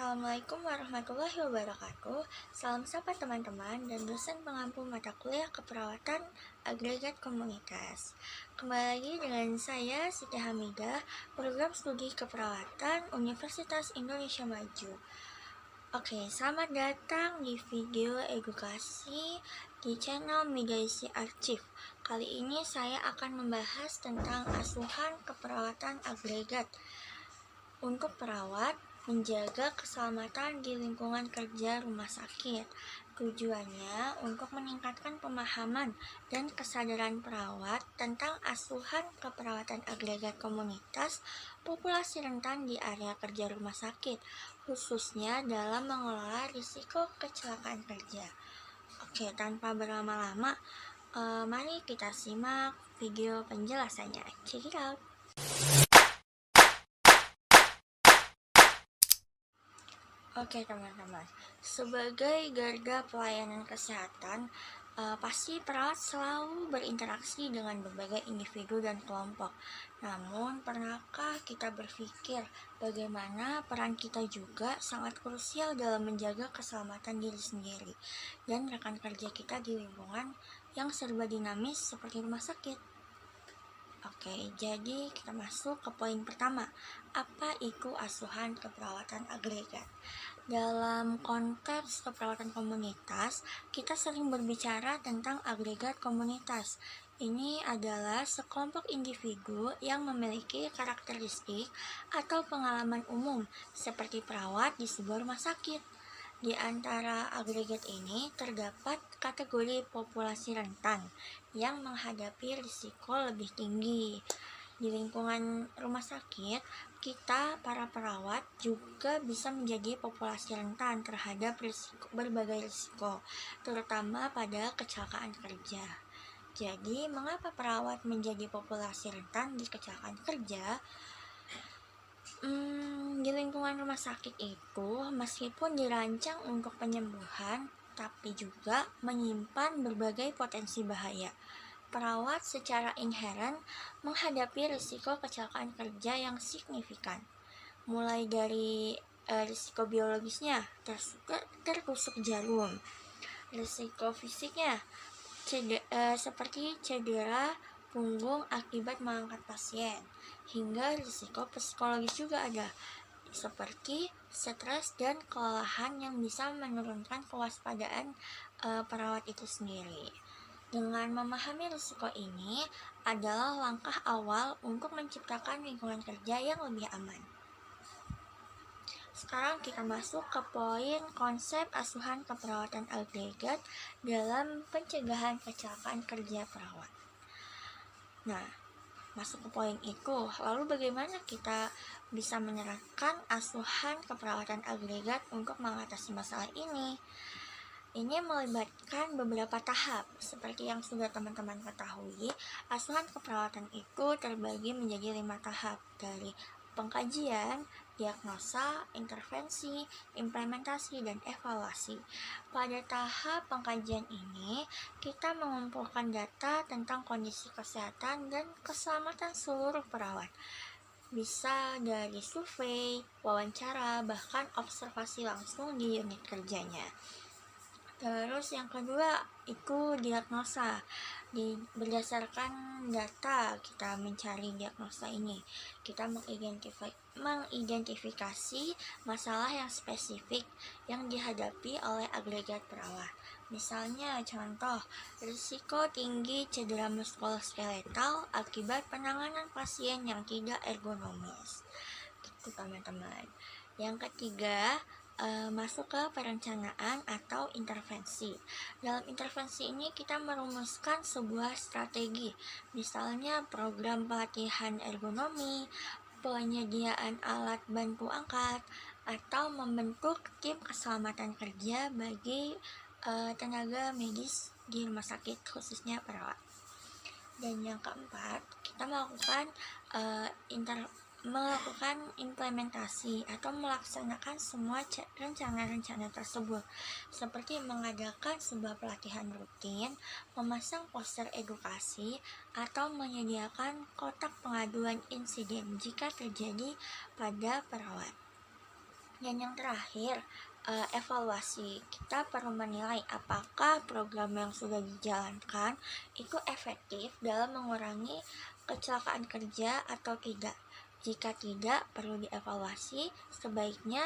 Assalamualaikum warahmatullahi wabarakatuh. Salam sapa teman-teman dan dosen pengampu mata kuliah keperawatan agregat komunitas. Kembali lagi dengan saya Siti Hamidah, program studi keperawatan Universitas Indonesia Maju. Oke, selamat datang di video edukasi di channel Mediasi Archive. Kali ini saya akan membahas tentang asuhan keperawatan agregat. Untuk perawat, menjaga keselamatan di lingkungan kerja rumah sakit. Tujuannya untuk meningkatkan pemahaman dan kesadaran perawat tentang asuhan keperawatan agregat komunitas populasi rentan di area kerja rumah sakit, khususnya dalam mengelola risiko kecelakaan kerja. Oke, tanpa berlama-lama, mari kita simak video penjelasannya. Check it out. Oke teman-teman, sebagai garda pelayanan kesehatan, pasti perawat selalu berinteraksi dengan berbagai individu dan kelompok. Namun, pernahkah kita berpikir bagaimana peran kita juga sangat krusial dalam menjaga keselamatan diri sendiri dan rekan kerja kita di lingkungan yang serba dinamis seperti rumah sakit? Oke, jadi kita masuk ke poin pertama. Apa itu asuhan keperawatan agregat? Dalam konteks keperawatan komunitas, kita sering berbicara tentang agregat komunitas. Ini adalah sekelompok individu yang memiliki karakteristik atau pengalaman umum seperti perawat di sebuah rumah sakit. Di antara agregat ini terdapat kategori populasi rentan yang menghadapi risiko lebih tinggi. Di lingkungan rumah sakit, kita para perawat juga bisa menjadi populasi rentan terhadap berbagai risiko, terutama pada kecelakaan kerja. Jadi, mengapa perawat menjadi populasi rentan di kecelakaan kerja? Di lingkungan rumah sakit itu, meskipun dirancang untuk penyembuhan, tapi juga menyimpan berbagai potensi bahaya. Perawat secara inheren menghadapi risiko kecelakaan kerja yang signifikan, mulai dari risiko biologisnya, tertusuk jarum, risiko fisiknya, seperti cedera punggung akibat mengangkat pasien, hingga risiko psikologis juga ada, seperti stres dan kelelahan yang bisa menurunkan kewaspadaan perawat itu sendiri. Dengan memahami risiko ini adalah langkah awal untuk menciptakan lingkungan kerja yang lebih aman. Sekarang kita masuk ke poin konsep asuhan keperawatan agregat dalam pencegahan kecelakaan kerja perawat. Nah, masuk ke poin itu, lalu bagaimana kita bisa menerapkan asuhan keperawatan agregat untuk mengatasi masalah ini? Ini melibatkan beberapa tahap. Seperti yang sudah teman-teman ketahui, asuhan keperawatan itu terbagi menjadi 5 tahap, dari pengkajian, diagnosa, intervensi, implementasi, dan evaluasi. Pada tahap pengkajian ini, kita mengumpulkan data tentang kondisi kesehatan dan keselamatan seluruh perawat. Bisa dari survei, wawancara, bahkan observasi langsung di unit kerjanya. Terus yang kedua itu diagnosa. Berdasarkan data kita mencari diagnosa ini. Kita mengidentifikasi masalah yang spesifik yang dihadapi oleh agregat perawat. Misalnya contoh, risiko tinggi cedera muskuloskeletal akibat penanganan pasien yang tidak ergonomis. Gitu teman-teman. Yang ketiga, masuk ke perencanaan atau intervensi. Dalam intervensi ini kita merumuskan sebuah strategi, misalnya program pelatihan ergonomi, penyediaan alat bantu angkat, atau membentuk tim keselamatan kerja bagi tenaga medis di rumah sakit, khususnya perawat. Dan yang keempat, kita melakukan implementasi atau melaksanakan semua rencana-rencana tersebut, seperti mengadakan sebuah pelatihan rutin, memasang poster edukasi, atau menyediakan kotak pengaduan insiden jika terjadi pada perawat. Dan yang terakhir, evaluasi. Kita perlu menilai apakah program yang sudah dijalankan itu efektif dalam mengurangi kecelakaan kerja atau tidak. Jika tidak, perlu dievaluasi, sebaiknya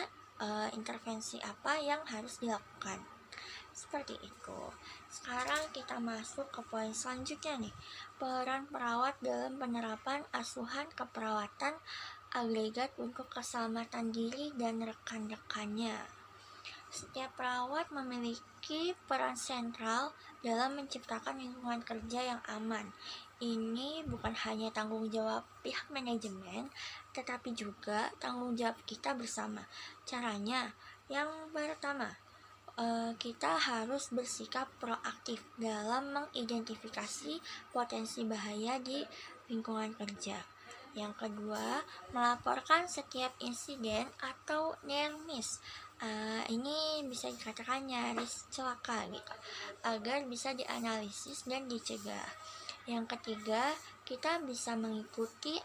intervensi apa yang harus dilakukan. Seperti itu. Sekarang kita masuk ke poin selanjutnya nih. Peran perawat dalam penerapan asuhan keperawatan agregat untuk keselamatan diri dan rekan-rekannya. Setiap perawat memiliki peran sentral dalam menciptakan lingkungan kerja yang aman. Ini bukan hanya tanggung jawab pihak manajemen, tetapi juga tanggung jawab kita bersama. Caranya, yang pertama, kita harus bersikap proaktif dalam mengidentifikasi potensi bahaya di lingkungan kerja. Yang kedua, melaporkan setiap insiden atau near miss. Ini bisa dikatakan nyaris celaka gitu, agar bisa dianalisis dan dicegah. Yang ketiga, kita bisa mengikuti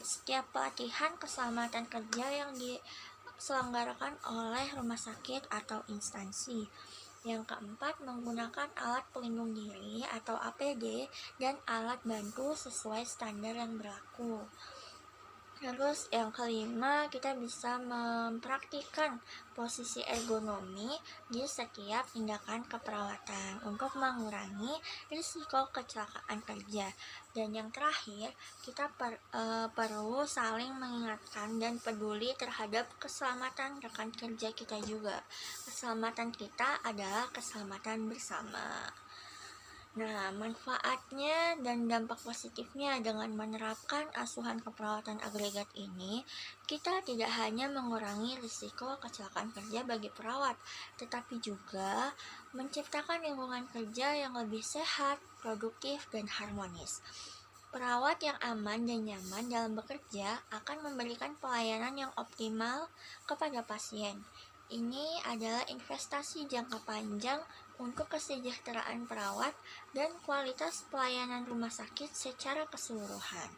setiap pelatihan keselamatan kerja yang diselenggarakan oleh rumah sakit atau instansi. Yang keempat, menggunakan alat pelindung diri atau APD dan alat bantu sesuai standar yang berlaku. Terus yang kelima, kita bisa mempraktikkan posisi ergonomi di setiap tindakan keperawatan untuk mengurangi risiko kecelakaan kerja. Dan yang terakhir, kita perlu saling mengingatkan dan peduli terhadap keselamatan rekan kerja kita juga. Keselamatan kita adalah keselamatan bersama. Nah, manfaatnya dan dampak positifnya dengan menerapkan asuhan keperawatan agregat ini, kita tidak hanya mengurangi risiko kecelakaan kerja bagi perawat, tetapi juga menciptakan lingkungan kerja yang lebih sehat, produktif, dan harmonis. Perawat yang aman dan nyaman dalam bekerja akan memberikan pelayanan yang optimal kepada pasien. Ini adalah investasi jangka panjang untuk kesejahteraan perawat dan kualitas pelayanan rumah sakit secara keseluruhan.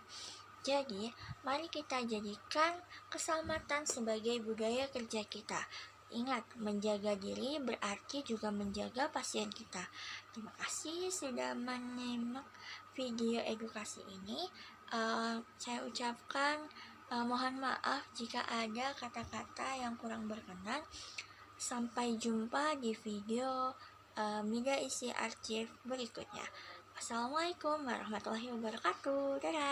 Jadi, mari kita jadikan keselamatan sebagai budaya kerja kita. Ingat, menjaga diri berarti juga menjaga pasien kita. Terima kasih sudah menyimak video edukasi ini. Saya ucapkan mohon maaf jika ada kata-kata yang kurang berkenan. Sampai jumpa di video media isi arsip berikutnya. Assalamualaikum warahmatullahi wabarakatuh. Dadah.